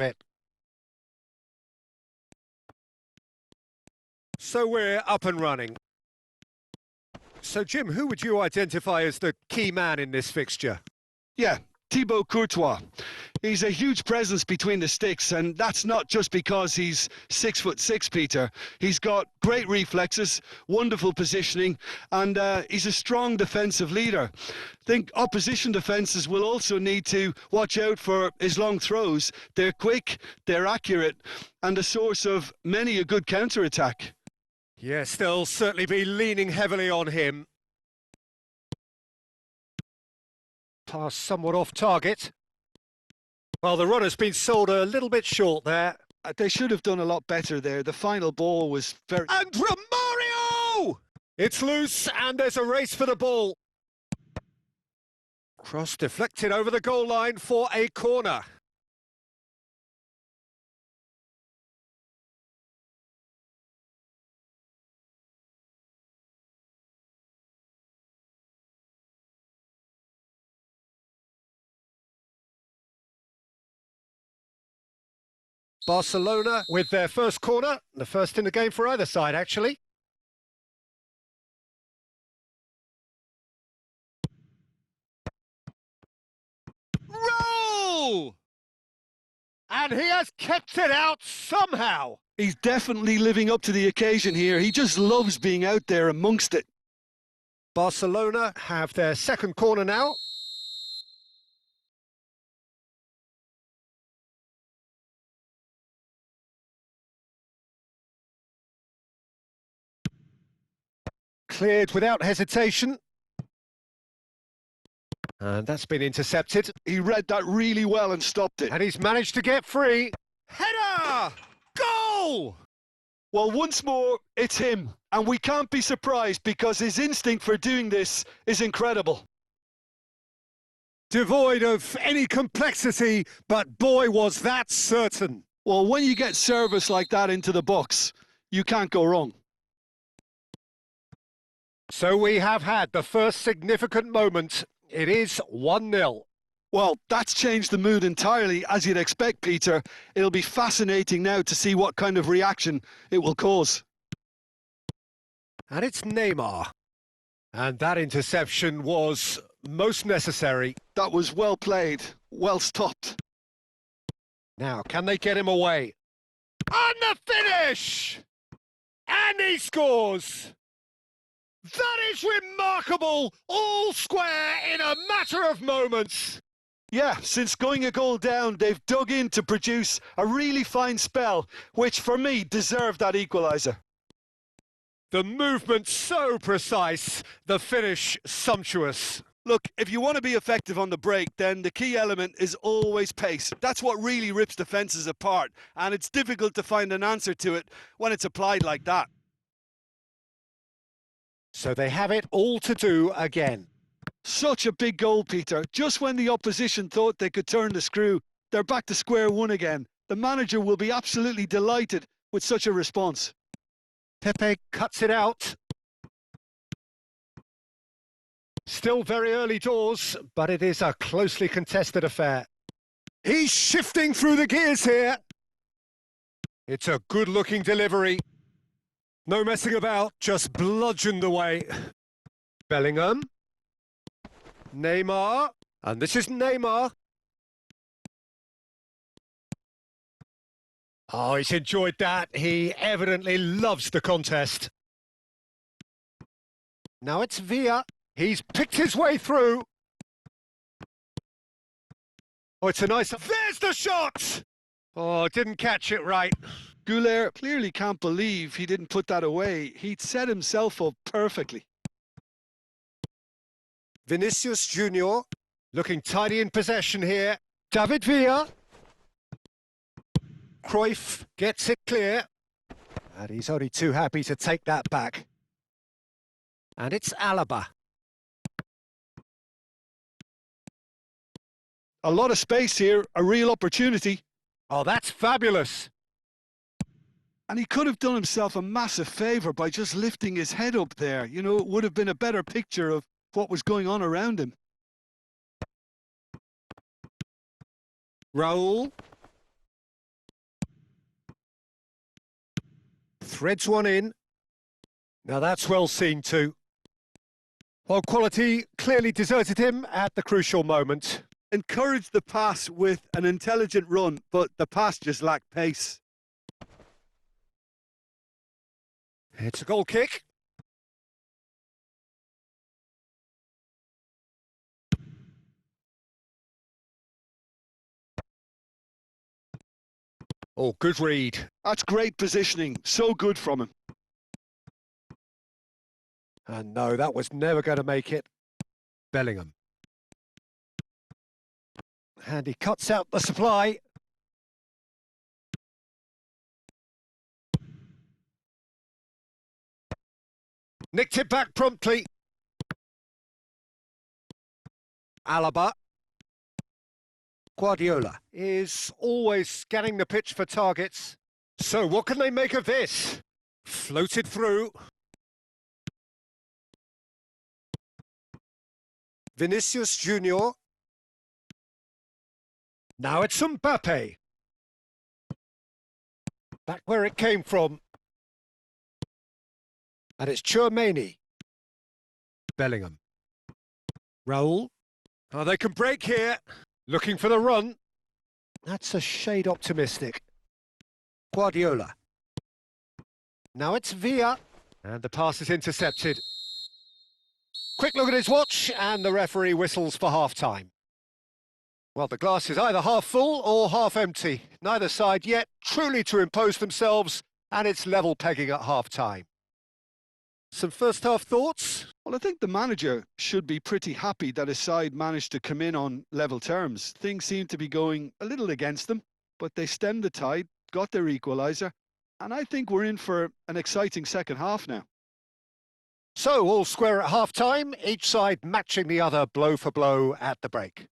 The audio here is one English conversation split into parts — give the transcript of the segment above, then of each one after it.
it. So we're up and running. So, Jim, who would you identify as the key man in this fixture? Yeah, Thibaut Courtois. He's a huge presence between the sticks, and that's not just because he's 6'6", Peter. He's got great reflexes, wonderful positioning, and he's a strong defensive leader. I think opposition defences will also need to watch out for his long throws. They're quick, they're accurate, and a source of many a good counter-attack. Yes, they'll certainly be leaning heavily on him. Pass somewhat off target. Well, the runner's been sold a little bit short there. They should have done a lot better there. The final ball was very... And Romario! It's loose and there's a race for the ball. Cross deflected over the goal line for a corner. Barcelona with their first corner, the first in the game for either side, actually. Roll! And he has kept it out somehow. He's definitely living up to the occasion here. He just loves being out there amongst it. Barcelona have their second corner now. Cleared without hesitation. And that's been intercepted. He read that really well and stopped it. And he's managed to get free. Header! Goal! Well, once more, it's him. And we can't be surprised because his instinct for doing this is incredible. Devoid of any complexity, but boy, was that certain. Well, when you get service like that into the box, you can't go wrong. So we have had the first significant moment. It is 1-0. Well, that's changed the mood entirely, as you'd expect, Peter. It'll be fascinating now to see what kind of reaction it will cause. And it's Neymar. And that interception was most necessary. That was well played, well stopped. Now, can they get him away? On the finish! And he scores! That is remarkable! All square in a matter of moments. Yeah, since going a goal down, they've dug in to produce a really fine spell, which for me deserved that equaliser. The movement so precise, the finish sumptuous. Look, if you want to be effective on the break, then the key element is always pace. That's what really rips defences apart, and it's difficult to find an answer to it when it's applied like that. So they have it all to do again. Such a big goal, Peter. Just when the opposition thought they could turn the screw, they're back to square one again. The manager will be absolutely delighted with such a response. Pepe cuts it out. Still very early doors, but it is a closely contested affair. He's shifting through the gears here. It's a good-looking delivery. No messing about, just bludgeoned away. Bellingham. Neymar. And this is Neymar. Oh, he's enjoyed that. He evidently loves the contest. Now it's Villa. He's picked his way through. Oh, it's a nice... There's the shot! Oh, didn't catch it right. Goulet clearly can't believe he didn't put that away. He'd set himself up perfectly. Vinicius Junior looking tidy in possession here. David Villa. Cruyff gets it clear. And he's only too happy to take that back. And it's Alaba. A lot of space here, a real opportunity. Oh, that's fabulous. And he could have done himself a massive favour by just lifting his head up there. You know, it would have been a better picture of what was going on around him. Raul. threads one in. Now that's well seen too. Well, quality clearly deserted him at the crucial moment. Encouraged the pass with an intelligent run, but the pass just lacked pace. It's a goal kick. Oh, good read. That's great positioning. So good from him. And no, that was never going to make it. Bellingham. And he cuts out the supply. Nicked it back promptly. Alaba. Guardiola is always scanning the pitch for targets. So what can they make of this? Floated through. Vinicius Junior. Now it's Mbappe. Back where it came from. And it's Tchouaméni. Bellingham. Raul. Oh, they can break here. Looking for the run. That's a shade optimistic. Guardiola. Now it's Villa. And the pass is intercepted. Quick look at his watch, and the referee whistles for half-time. Well, the glass is either half full or half empty. Neither side yet truly to impose themselves, and it's level pegging at half-time. Some first-half thoughts? Well, I think the manager should be pretty happy that his side managed to come in on level terms. Things seemed to be going a little against them, but they stemmed the tide, got their equaliser, and I think we're in for an exciting second half now. So, all square at half-time, each side matching the other blow for blow at the break.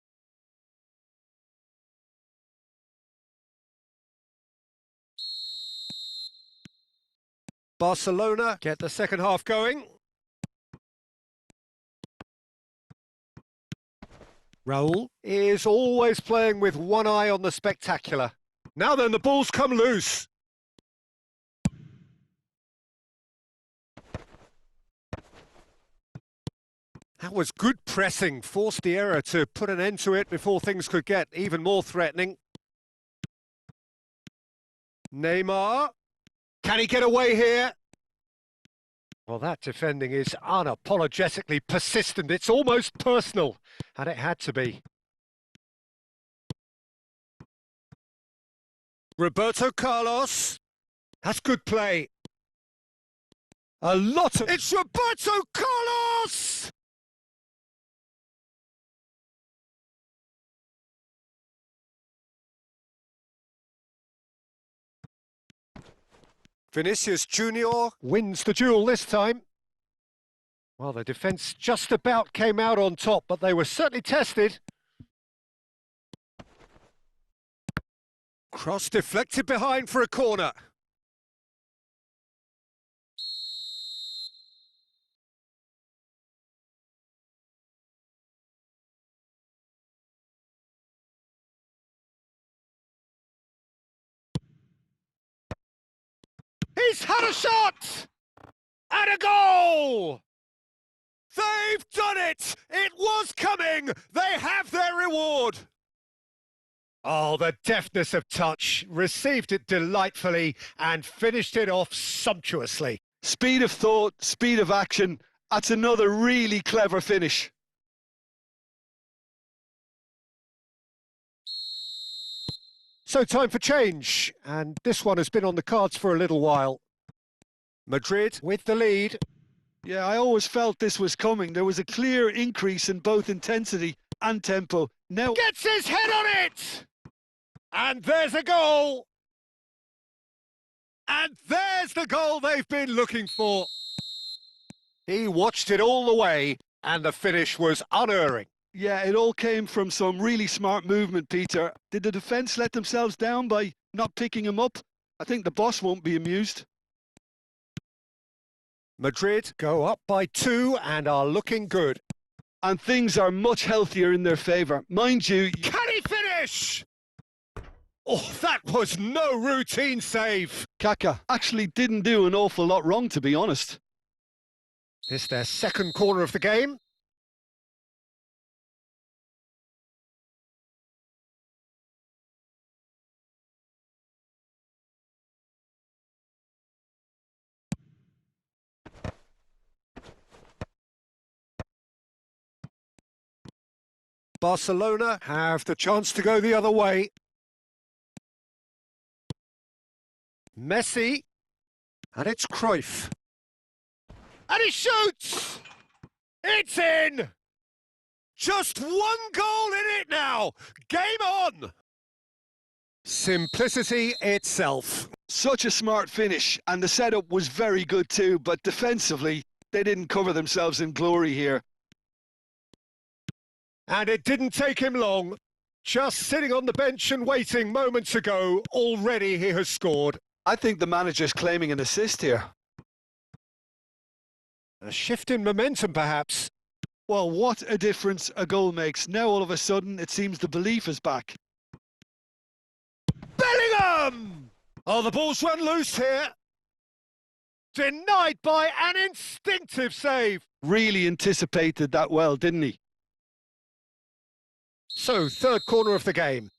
Barcelona get the second half going. Raul is always playing with one eye on the spectacular. Now then, the ball's come loose. That was good pressing, forced the error to put an end to it before things could get even more threatening. Neymar. Can he get away here? Well, that defending is unapologetically persistent. It's almost personal, and it had to be. Roberto Carlos. That's good play. A lot of... It's Roberto Carlos! Vinicius Junior wins the duel this time. Well, the defence just about came out on top, but they were certainly tested. Cross deflected behind for a corner. He's had a shot! And a goal! They've done it! It was coming! They have their reward! Oh, the deftness of touch. Received it delightfully and finished it off sumptuously. Speed of thought, speed of action. That's another really clever finish. So time for change, and this one has been on the cards for a little while. Madrid with the lead. Yeah, I always felt this was coming. There was a clear increase in both intensity and tempo. Now gets his head on it! And there's a goal! And there's the goal they've been looking for. He watched it all the way, and the finish was unerring. yeah, it all came from some really smart movement, Peter. Did the defence let themselves down by not picking him up? I think the boss won't be amused. Madrid go up by 2 and are looking good. And things are much healthier in their favour. Mind you... Can he finish? Oh, that was no routine save. Kaka actually didn't do an awful lot wrong, to be honest. This their second corner of the game. Barcelona have the chance to go the other way. Messi, and it's Cruyff. And he shoots! It's in! Just one goal in it now! Game on! Simplicity itself. Such a smart finish, and the setup was very good too, but defensively, they didn't cover themselves in glory here. And it didn't take him long. Just sitting on the bench and waiting moments ago, already he has scored. I think the manager's claiming an assist here. A shift in momentum, perhaps. Well, what a difference a goal makes. Now all of a sudden, it seems the belief is back. Bellingham! Oh, the ball's run loose here. Denied by an instinctive save. Really anticipated that well, didn't he? So, third corner of the game.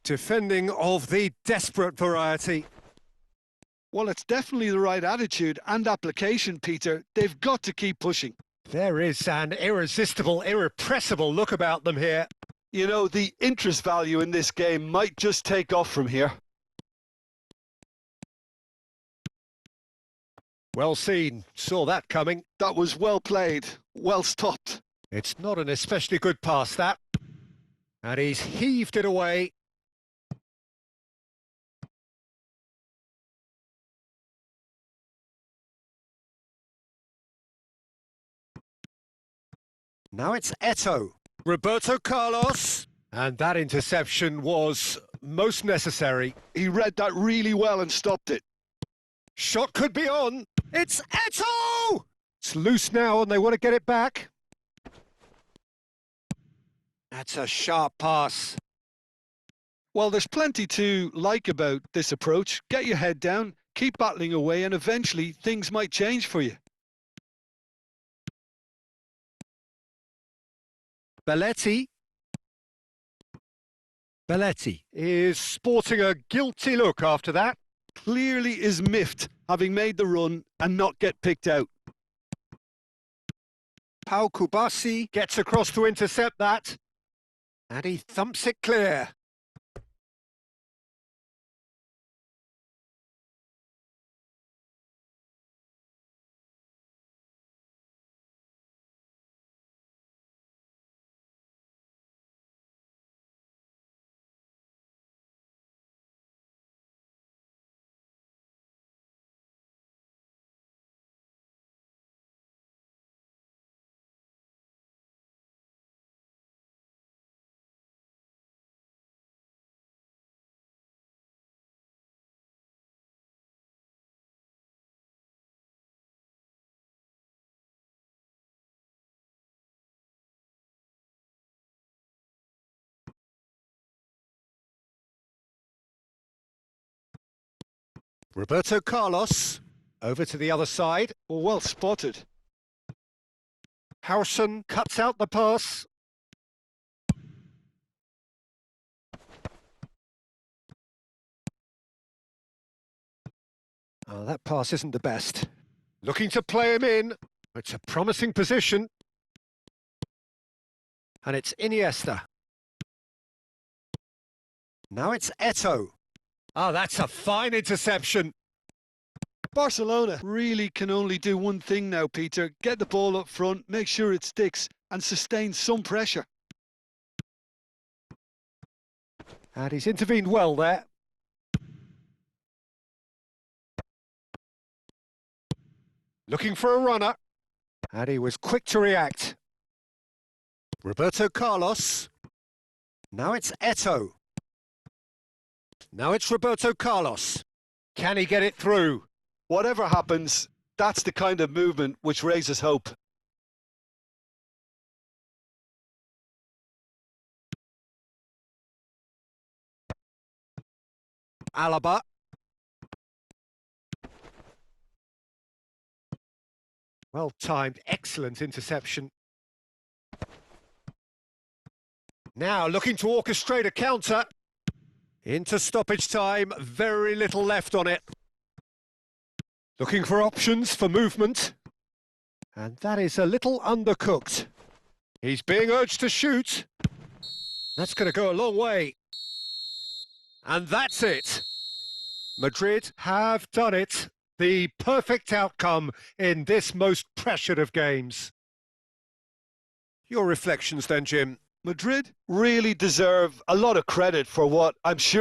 Defending of the desperate variety. Well, it's definitely the right attitude and application, Peter. They've got to keep pushing. There is an irresistible, irrepressible look about them here. You know, the interest value in this game might just take off from here. Well seen. Saw that coming. That was well played, well stopped. It's not an especially good pass, that. And he's heaved it away. Now it's Eto'o. Roberto Carlos. And that interception was most necessary. He read that really well and stopped it. Shot could be on. It's Eto'o! It's loose now and they want to get it back. That's a sharp pass. Well, there's plenty to like about this approach. Get your head down, keep battling away, and eventually things might change for you. Belletti is sporting a guilty look after that. Clearly is miffed, having made the run and not get picked out. Pau Kubasi gets across to intercept that. And he thumps it clear. Roberto Carlos over to the other side. Well spotted. Howson cuts out the pass. Oh, that pass isn't the best. Looking to play him in. It's a promising position. And it's Iniesta. Now it's Eto'o. Oh, that's a fine interception. Barcelona really can only do one thing now, Peter. Get the ball up front, make sure it sticks, and sustain some pressure. And he's intervened well there. Looking for a runner. And he was quick to react. Roberto Carlos. Now it's Eto'o. Now it's Roberto Carlos. Can he get it through? Whatever happens, that's the kind of movement which raises hope. Alaba. Well-timed, excellent interception. Now looking to orchestrate a counter. Into stoppage time, very little left on it. Looking for options for movement. And that is a little undercooked. He's being urged to shoot. That's going to go a long way. And that's it. Madrid have done it. The perfect outcome in this most pressured of games. Your reflections then, Jim? Madrid really deserve a lot of credit for what I'm sure